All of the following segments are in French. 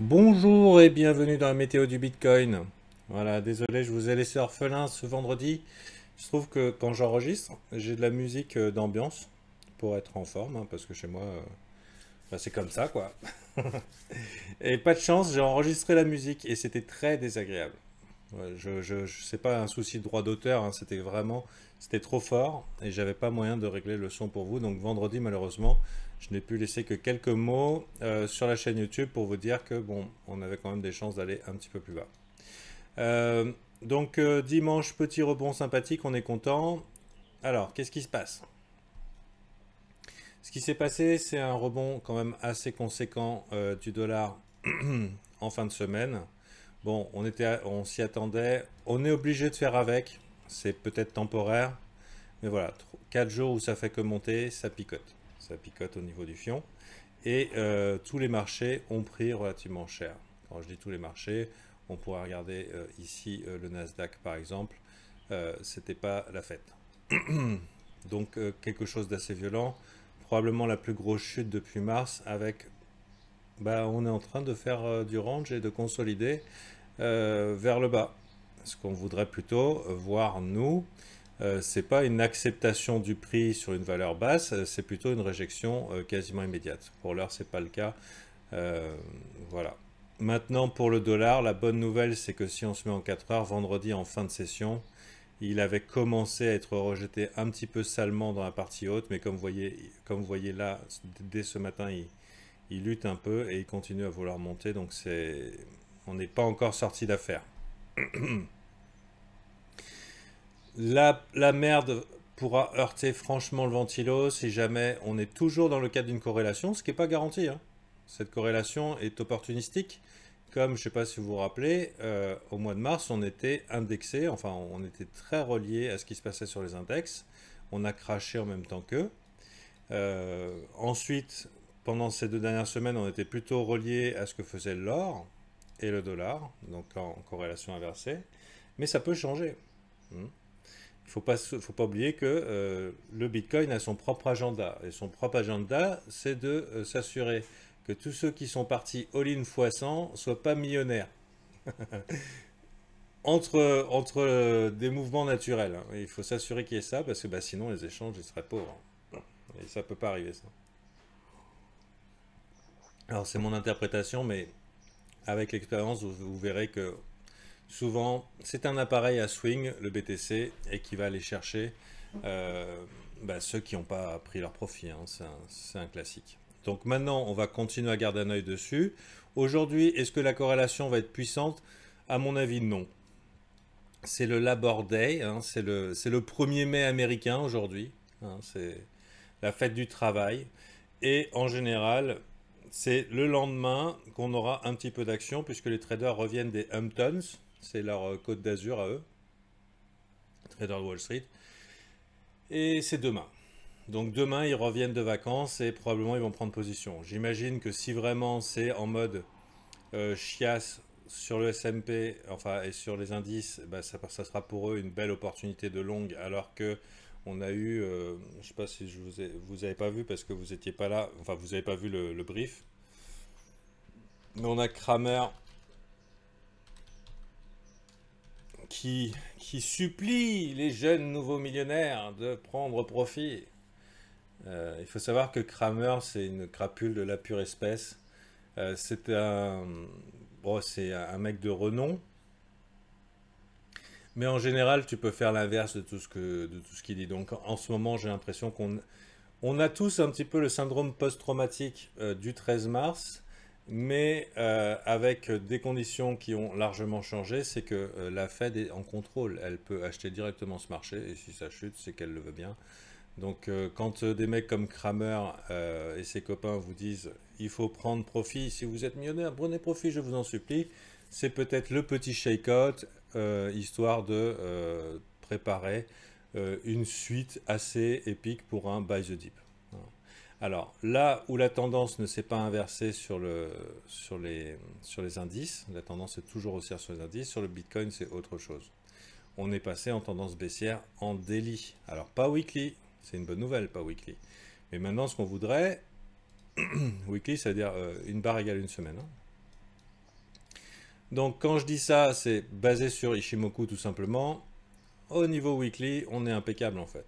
Bonjour et bienvenue dans la météo du Bitcoin. Voilà, désolé, je vous ai laissé orphelin ce vendredi. Il se trouve que quand j'enregistre, j'ai de la musique d'ambiance pour être en forme, hein, parce que chez moi, bah, c'est comme ça, quoi. Et pas de chance, j'ai enregistré la musique et c'était très désagréable. Ouais, c'est pas un souci de droit d'auteur, hein, c'était trop fort et j'avais pas moyen de régler le son pour vous. Donc vendredi, malheureusement, je n'ai pu laisser que quelques mots sur la chaîne YouTube pour vous dire que bon, on avait quand même des chances d'aller un petit peu plus bas. Euh, dimanche, petit rebond sympathique, on est content. Alors, qu'est-ce qui se passe? Ce qui s'est passé, c'est un rebond quand même assez conséquent du dollar en fin de semaine. Bon, on s'y attendait. On est obligé de faire avec. C'est peut-être temporaire. Mais voilà, 4 jours où ça fait que monter, ça picote. Ça picote au niveau du fion. Et tous les marchés ont pris relativement cher. Quand je dis tous les marchés, on pourra regarder ici le Nasdaq par exemple. C'était pas la fête. Donc quelque chose d'assez violent. Probablement la plus grosse chute depuis mars avec... Bah, on est en train de faire du range et de consolider vers le bas. Ce qu'on voudrait plutôt voir, nous, c'est pas une acceptation du prix sur une valeur basse, c'est plutôt une réjection quasiment immédiate. Pour l'heure, c'est pas le cas. Euh, voilà. Maintenant, pour le dollar, la bonne nouvelle, c'est que si on se met en 4 heures, vendredi en fin de session, il avait commencé à être rejeté un petit peu salement dans la partie haute, mais comme vous voyez là, dès ce matin, il lutte un peu et il continue à vouloir monter, donc on n'est pas encore sorti d'affaire. La merde pourra heurter franchement le ventilo si jamais on est toujours dans le cadre d'une corrélation, ce qui n'est pas garanti, hein. Cette corrélation est opportunistique. Comme je ne sais pas si vous vous rappelez, au mois de mars, on était indexé, enfin on était très relié à ce qui se passait sur les index. On a craché en même temps qu'eux. Ensuite, pendant ces 2 dernières semaines, on était plutôt relié à ce que faisait l'or et le dollar, donc en corrélation inversée. Mais ça peut changer. Hmm. Il ne faut pas oublier que le Bitcoin a son propre agenda. Et son propre agenda, c'est de s'assurer que tous ceux qui sont partis all-in x 100 ne soient pas millionnaires. Entre des mouvements naturels, hein. Il faut s'assurer qu'il y ait ça, parce que bah, sinon les échanges ils seraient pauvres. Et ça ne peut pas arriver, ça. Alors c'est mon interprétation, mais avec l'expérience, vous verrez que souvent c'est un appareil à swing, le BTC, et qui va aller chercher bah, ceux qui n'ont pas pris leur profit, hein. C'est un classique. Donc maintenant, on va continuer à garder un œil dessus. Aujourd'hui, est-ce que la corrélation va être puissante? À mon avis, non. C'est le Labor Day, hein, c'est le 1er mai américain aujourd'hui, hein, c'est la fête du travail. Et en général, c'est le lendemain qu'on aura un petit peu d'action puisque les traders reviennent des Hamptons, c'est leur côte d'Azur à eux, traders de Wall Street. Et c'est demain. Donc demain, ils reviennent de vacances et probablement ils vont prendre position. J'imagine que si vraiment c'est en mode chiasse sur le S&P, enfin et sur les indices, bah, ça sera pour eux une belle opportunité de longue, alors que on a eu, je ne sais pas si vous avez pas vu parce que vous étiez pas là, enfin vous n'avez pas vu le brief, mais on a Kramer qui supplie les jeunes nouveaux millionnaires de prendre profit. Il faut savoir que Kramer, c'est une crapule de la pure espèce. C'est un mec de renom, mais en général, tu peux faire l'inverse de tout ce qu'il dit. Donc en ce moment, j'ai l'impression qu'on a tous un petit peu le syndrome post-traumatique du 13 mars, mais avec des conditions qui ont largement changé, c'est que la Fed est en contrôle. Elle peut acheter directement ce marché, et si ça chute, c'est qu'elle le veut bien. Donc quand des mecs comme Kramer et ses copains vous disent il faut prendre profit, si vous êtes millionnaire, prenez profit, je vous en supplie, c'est peut-être le petit shake-out, histoire de préparer une suite assez épique pour un buy the dip. Alors là où la tendance ne s'est pas inversée sur les indices, la tendance est toujours haussière sur les indices, sur le Bitcoin c'est autre chose. On est passé en tendance baissière en daily. Alors pas weekly, c'est une bonne nouvelle, pas weekly. Mais maintenant, ce qu'on voudrait, weekly, ça veut dire une barre égale une semaine, hein. Donc quand je dis ça, c'est basé sur Ishimoku tout simplement. Au niveau weekly, on est impeccable en fait.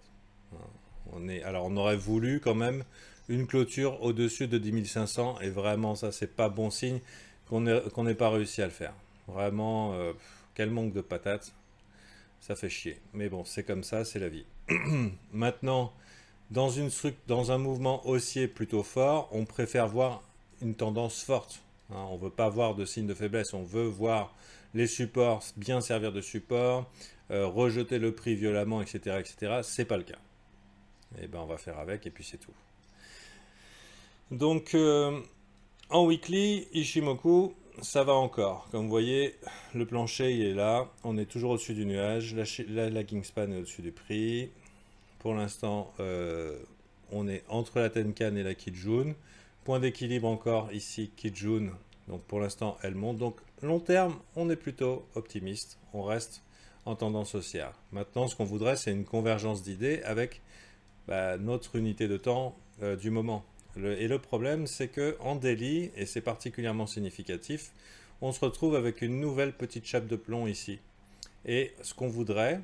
Alors on aurait voulu quand même une clôture au-dessus de 10 500 et vraiment ça c'est pas bon signe qu'on n'ait pas réussi à le faire. Vraiment, quel manque de patates, ça fait chier. Mais bon, c'est comme ça, c'est la vie. Maintenant, dans un mouvement haussier plutôt fort, on préfère voir une tendance forte. Hein, on ne veut pas voir de signes de faiblesse, on veut voir les supports bien servir de support, rejeter le prix violemment, etc. etc. C'est pas le cas. Et ben on va faire avec et puis c'est tout. Donc en weekly, Ishimoku, ça va encore. Comme vous voyez, le plancher il est là, on est toujours au-dessus du nuage, la lagging span est au-dessus du prix. Pour l'instant, on est entre la Tenkan et la Kijun. Point d'équilibre encore ici, Kijun. Donc pour l'instant, elle monte. Donc long terme, on est plutôt optimiste. On reste en tendance haussière. Maintenant, ce qu'on voudrait, c'est une convergence d'idées avec notre unité de temps du moment. Et le problème, c'est que en daily, et c'est particulièrement significatif, on se retrouve avec une nouvelle petite chape de plomb ici. Et ce qu'on voudrait,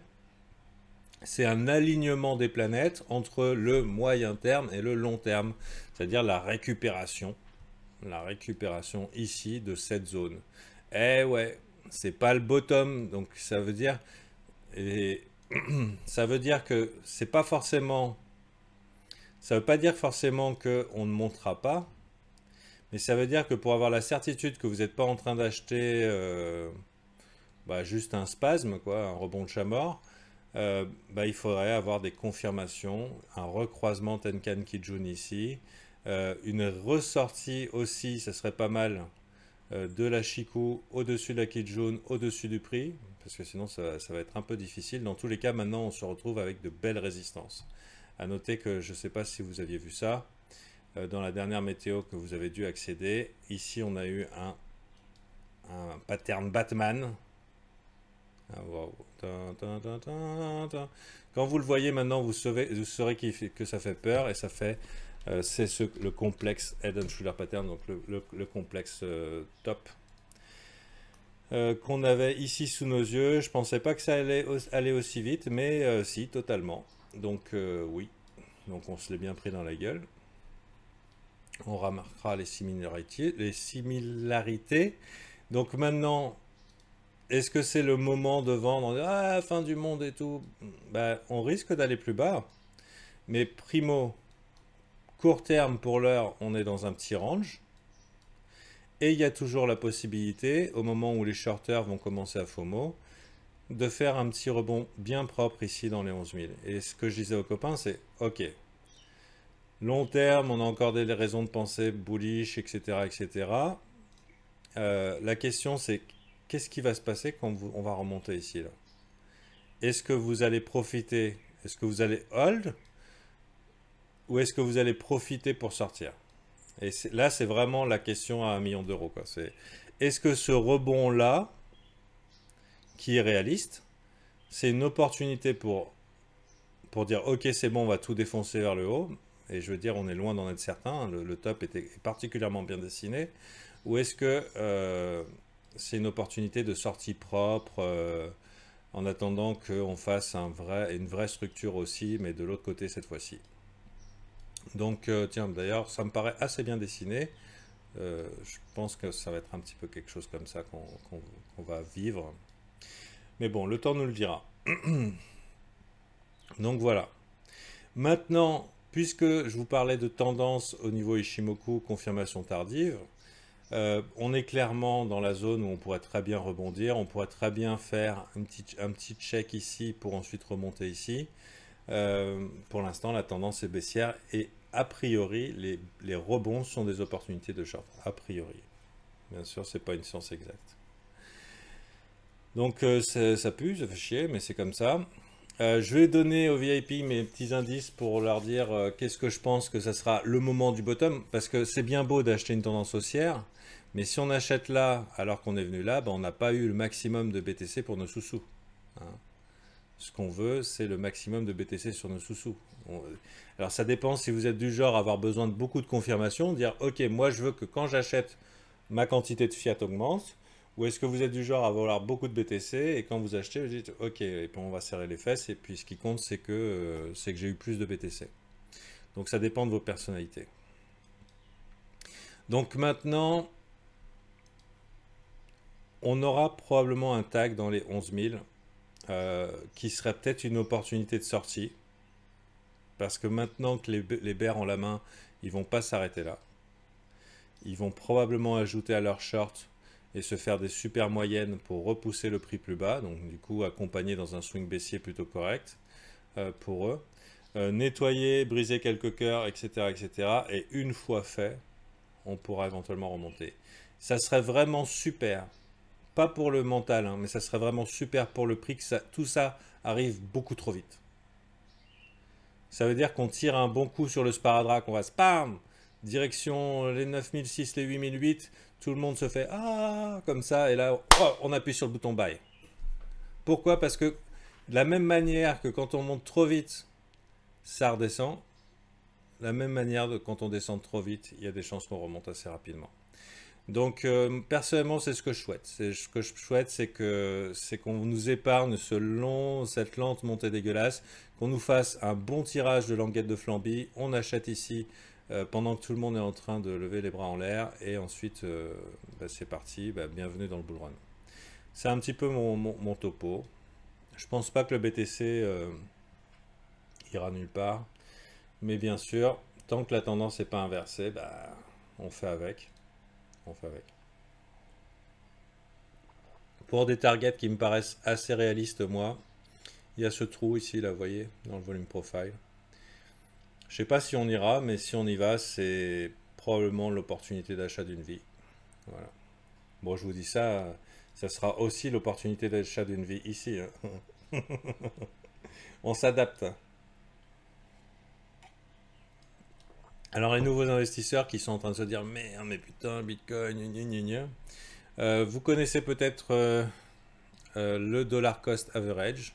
c'est un alignement des planètes entre le moyen terme et le long terme, c'est-à-dire la récupération ici de cette zone. Eh ouais, c'est pas le bottom, donc ça veut dire, et ça veut dire que c'est pas forcément, ça veut pas dire forcément qu'on ne montera pas, mais ça veut dire que pour avoir la certitude que vous n'êtes pas en train d'acheter juste un spasme, quoi, un rebond de chat mort, il faudrait avoir des confirmations, un recroisement Tenkan Kijun ici, une ressortie aussi, ça serait pas mal, de la Chikou au-dessus de la Kijun, au-dessus du prix, parce que sinon ça va être un peu difficile. Dans tous les cas, maintenant on se retrouve avec de belles résistances. À noter que je ne sais pas si vous aviez vu ça, dans la dernière météo que vous avez dû accéder, ici on a eu un pattern Batman. Ah, wow. Quand vous le voyez maintenant, vous saurez que ça fait peur et ça fait c'est le complexe Head and Shoulder Pattern, donc le complexe top qu'on avait ici sous nos yeux. Je pensais pas que ça allait aller aussi vite, mais si, totalement. Donc oui, donc on se l'est bien pris dans la gueule. On remarquera les similarités. Donc maintenant, est-ce que c'est le moment de vendre? Ah, fin du monde et tout. On risque d'aller plus bas. Mais primo, court terme pour l'heure, on est dans un petit range. Et il y a toujours la possibilité, au moment où les shorters vont commencer à FOMO, de faire un petit rebond bien propre ici dans les 11 000. Et ce que je disais aux copains, c'est ok. Long terme, on a encore des raisons de penser bullish, etc. etc. La question, c'est qu'est-ce qui va se passer quand on va remonter ici là? Est-ce que vous allez profiter? Est-ce que vous allez hold? Ou est-ce que vous allez profiter pour sortir? Et là, c'est vraiment la question à 1 million d'euros. Est-ce que ce rebond-là, qui est réaliste, c'est une opportunité pour dire ok, c'est bon, on va tout défoncer vers le haut? Et je veux dire, on est loin d'en être certain. Le top est particulièrement bien dessiné. Ou est-ce que c'est une opportunité de sortie propre en attendant qu'on fasse une vraie structure aussi, mais de l'autre côté cette fois-ci? Donc, tiens, d'ailleurs, ça me paraît assez bien dessiné. Je pense que ça va être un petit peu quelque chose comme ça qu'on va vivre. Mais bon, le temps nous le dira. Donc voilà. Maintenant, puisque je vous parlais de tendance au niveau Ishimoku, confirmation tardive, on est clairement dans la zone où on pourrait très bien rebondir. On pourrait très bien faire un petit check ici pour ensuite remonter ici. Pour l'instant, la tendance est baissière et a priori, les rebonds sont des opportunités de short. A priori. Bien sûr, c'est pas une science exacte. Donc ça pue, ça fait chier, mais c'est comme ça. Je vais donner aux VIP mes petits indices pour leur dire qu'est-ce que je pense que ça sera le moment du bottom, parce que c'est bien beau d'acheter une tendance haussière, mais si on achète là alors qu'on est venu là, on n'a pas eu le maximum de BTC pour nos sous-sous. Hein. Ce qu'on veut, c'est le maximum de BTC sur nos sous-sous. Alors ça dépend si vous êtes du genre à avoir besoin de beaucoup de confirmations, dire ok, moi je veux que quand j'achète, ma quantité de fiat augmente, Ou est-ce que vous êtes du genre à vouloir beaucoup de BTC et quand vous achetez, vous dites ok, et puis on va serrer les fesses et puis ce qui compte c'est que j'ai eu plus de BTC. Donc ça dépend de vos personnalités. Donc maintenant, on aura probablement un tag dans les 11 000 qui serait peut-être une opportunité de sortie. Parce que maintenant que les bears ont la main, ils vont pas s'arrêter là. Ils vont probablement ajouter à leur short et se faire des super moyennes pour repousser le prix plus bas. Donc du coup, accompagner dans un swing baissier plutôt correct pour eux. Nettoyer, briser quelques cœurs, etc., etc. Et une fois fait, on pourra éventuellement remonter. Ça serait vraiment super. Pas pour le mental, hein, mais ça serait vraiment super pour le prix que tout ça arrive beaucoup trop vite. Ça veut dire qu'on tire un bon coup sur le sparadrap, qu'on va spam, direction les 9006, les 8008, tout le monde se fait ah comme ça, et là on appuie sur le bouton buy. Pourquoi? Parce que de la même manière que quand on monte trop vite, ça redescend, de la même manière que quand on descend trop vite, il y a des chances qu'on remonte assez rapidement. Donc personnellement, c'est ce que je souhaite. Ce que je souhaite, c'est qu'on nous épargne cette lente montée dégueulasse, qu'on nous fasse un bon tirage de languette de Flambie. On achète ici pendant que tout le monde est en train de lever les bras en l'air, et ensuite c'est parti. Bienvenue dans le bull run. C'est un petit peu mon topo. Je pense pas que le BTC ira nulle part, mais bien sûr, tant que la tendance n'est pas inversée, on fait avec. On fait avec. Pour des targets qui me paraissent assez réalistes, moi, il y a ce trou ici, là, vous voyez, dans le volume profile. Je sais pas si on ira, mais si on y va, c'est probablement l'opportunité d'achat d'une vie. Voilà. Bon, je vous dis ça, ça sera aussi l'opportunité d'achat d'une vie ici. Hein. On s'adapte. Alors, les nouveaux investisseurs qui sont en train de se dire merde, mais putain, Bitcoin, gna gna gna. Vous connaissez peut-être le dollar cost average.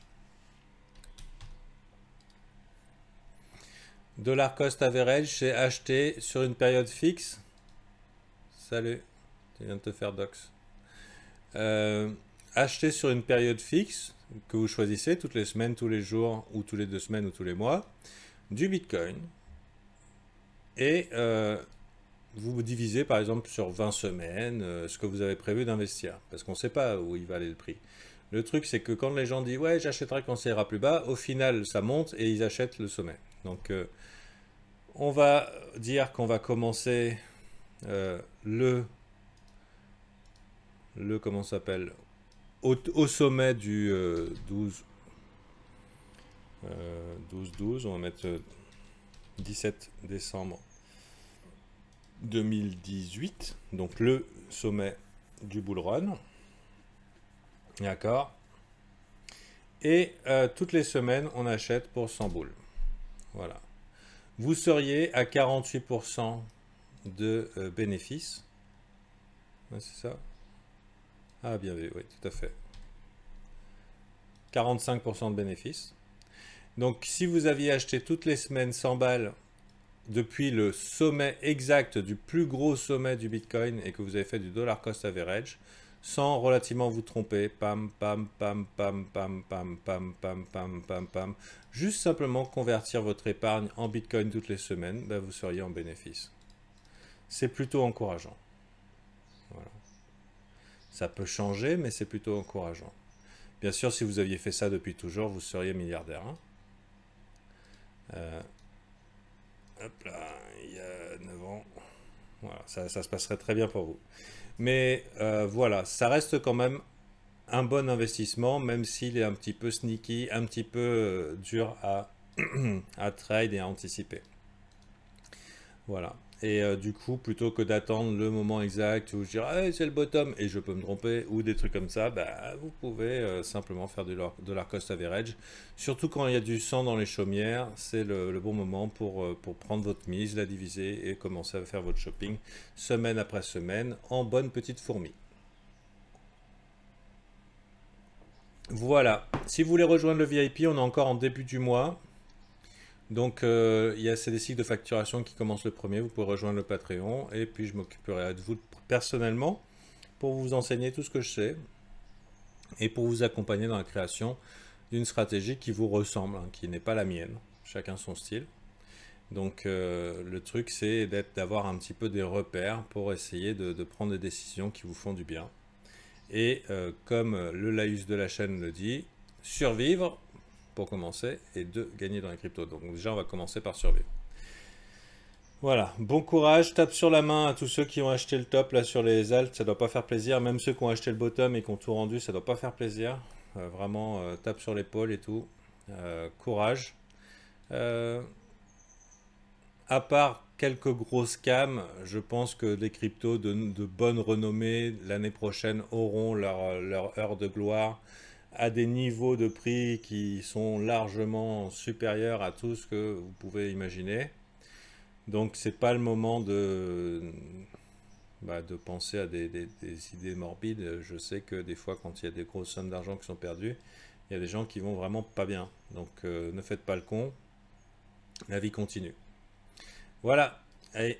Dollar cost average, c'est acheter sur une période fixe. Salut, tu viens de te faire dox. Acheter sur une période fixe que vous choisissez toutes les semaines, tous les jours, ou tous les 2 semaines, ou tous les mois, du Bitcoin. Et vous divisez par exemple sur 20 semaines ce que vous avez prévu d'investir. Parce qu'on ne sait pas où il va aller le prix. Le truc, c'est que quand les gens disent ouais, j'achèterai quand ça ira plus bas, au final, ça monte et ils achètent le sommet. Donc, on va dire qu'on va commencer comment ça s'appelle, au sommet du 12-12. On va mettre 17 décembre 2018. Donc, le sommet du bull run. D'accord. Et toutes les semaines, on achète pour 100 boules. Voilà. Vous seriez à 48% de bénéfices. Ouais, c'est ça. Ah, bien vu, oui, tout à fait. 45% de bénéfices. Donc, si vous aviez acheté toutes les semaines 100 balles depuis le sommet exact du plus gros sommet du Bitcoin et que vous avez fait du dollar cost average, sans relativement vous tromper, pam, pam, pam, pam, pam, pam, pam, pam, pam, pam, pam, juste simplement convertir votre épargne en Bitcoin toutes les semaines, vous seriez en bénéfice. C'est plutôt encourageant. Voilà. Ça peut changer, mais c'est plutôt encourageant. Bien sûr, si vous aviez fait ça depuis toujours, vous seriez milliardaire. Hein. Hop là, il y a 9 ans. Voilà, ça se passerait très bien pour vous. Mais voilà, ça reste quand même un bon investissement, même s'il est un petit peu sneaky, un petit peu dur à trade et à anticiper. Voilà. Et du coup, plutôt que d'attendre le moment exact où je dirais hey, c'est le bottom et je peux me tromper ou des trucs comme ça, vous pouvez simplement faire de dollar cost average. Surtout quand il y a du sang dans les chaumières, c'est le bon moment pour prendre votre mise, la diviser et commencer à faire votre shopping semaine après semaine en bonne petite fourmi. Voilà. Si vous voulez rejoindre le VIP, on est encore en début du mois. Donc, c'est des cycles de facturation qui commencent le premier. Vous pouvez rejoindre le Patreon et puis je m'occuperai de vous personnellement pour vous enseigner tout ce que je sais et pour vous accompagner dans la création d'une stratégie qui vous ressemble, hein, qui n'est pas la mienne, chacun son style. Donc le truc c'est d'avoir un petit peu des repères pour essayer de prendre des décisions qui vous font du bien. Et comme le laïus de la chaîne le dit, survivre pour commencer et de gagner dans les cryptos. Donc déjà on va commencer par survivre. Voilà, bon courage, tape sur la main à tous ceux qui ont acheté le top là sur les alts, ça doit pas faire plaisir, même ceux qui ont acheté le bottom et qui ont tout rendu, ça doit pas faire plaisir. Vraiment, tape sur l'épaule et tout. Courage. À part quelques grosses scams, je pense que les cryptos de bonne renommée l'année prochaine auront leur heure de gloire à des niveaux de prix qui sont largement supérieurs à tout ce que vous pouvez imaginer. Donc c'est pas le moment de penser à des idées morbides. Je sais que des fois quand il y a des grosses sommes d'argent qui sont perdues, il y a des gens qui vont vraiment pas bien. Donc ne faites pas le con, la vie continue. Voilà, allez.